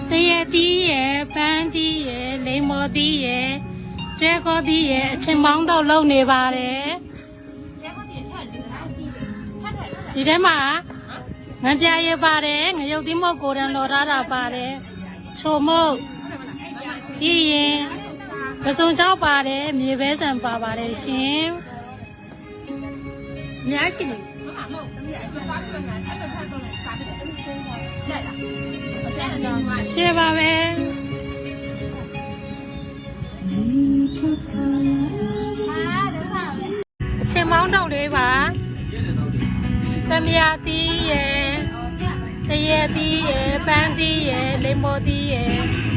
တရတီးရဲ့ပန်းတီးရဲ့လိမ္မော်တီးရဲ့ကျွဲကောတီးရဲ့အချင်းမောင်းတော့လုံနေပါတယ်ဒီထဲမှာငပြရပါတယ်ငရုတ်သီးမုတ်ကိုရန်လော်ထားတာပါတယ်ချိုမုတ်ပြီးရင်ပစုံချောက်ပါတယ်မြေပဲဆံပါပါတယ်ရှင်အများကြီးနေရှေ့ပါပဲအချင်းမောင်းတော့လေးပါသမယာတီးရဲ့တရတီးရဲ့ပန်းတီးရဲ့လိမ္မော်တီးရဲ့